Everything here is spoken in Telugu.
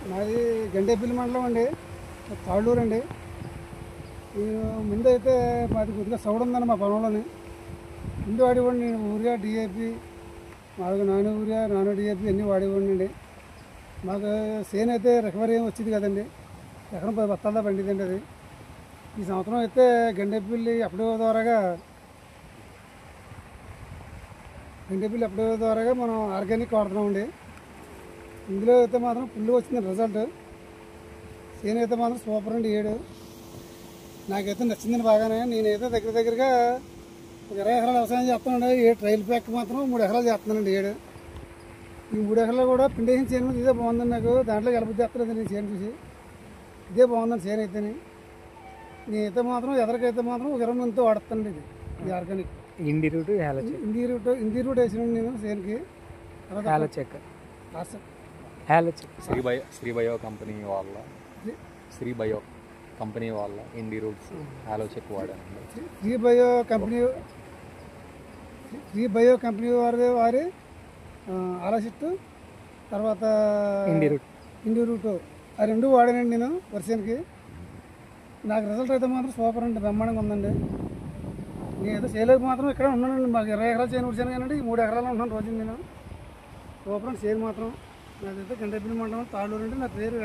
మాది గండేపల్లి మండలం అండి, తాళ్ళూరు అండి. నేను ముందైతే మాది కొద్దిగా సౌడ్ ఉందండి మా పొలంలోని. ముందు వాడేవాడిని నేను యూరియా, డిఏపి, మాకు నాను యూరియా, నాను డిఏపి అన్నీ వాడేవాడిని అండి. మాకు చేను అయితే రికవరీ ఏమి వచ్చింది కదండి, ఎకరం 10 బస్తాల్లో పండిదండి అది. ఈ సంవత్సరం అయితే గండేపల్లి అప్డేవ్ ద్వారాగా మనం ఆర్గానిక్ వాడుతున్నామండి. ఇందులో అయితే మాత్రం ఫుల్ వచ్చింది రిజల్ట్. చేను అయితే మాత్రం సూపర్ అండి. నాకైతే నచ్చిందండి బాగానే. నేనైతే దగ్గరగా ఒక 20 ఎకరాలు వ్యవసాయం చేస్తానండి. ట్రైల్ ప్యాక్ మాత్రం 3 ఎకరాలు చేస్తున్నానండి. ఈ 3 ఎకరాలు కూడా పిండేసిన చేను మీద ఇదే బాగుందండి. నాకు దాంట్లో గెలపతి చేస్తలేదు నేను చేను చూసి. ఇదే బాగుందండి చేను అయితేనే. నేనైతే మాత్రం ఎదరికైతే మాత్రం ఒక 20 మందితో వాడుతానండి. ఇది ఆర్గానిక్ ఇండి రూట్ వేసినండి నేను చేనుకి. శ్రీబయో కంపెనీ వాళ్ళ ఇండి రూట్స్ హాలోచెక్ వాడానండి. శ్రీబయో కంపెనీ వారి ఆలోచిస్తూ తర్వాత ఇండి రూట్ ఆ 2 వాడానండి నేను వర్షానికి. నాకు రిజల్ట్ అయితే మాత్రం సూపర్ అండి, బ్రహ్మాండంగా ఉందండి. నేనైతే చేయలేక మాత్రం ఇక్కడ ఉన్నానండి. మాకు 20 ఎకరాలు చేయను వచ్చాను కానీ 3 ఎకరాలు ఉంటున్నాను రోజు నేను. సూపర్ అండి చేను మాత్రం. నాకైతే గండేపల్లి మండలం తాళ్ళూరు అంటే నా పేరు.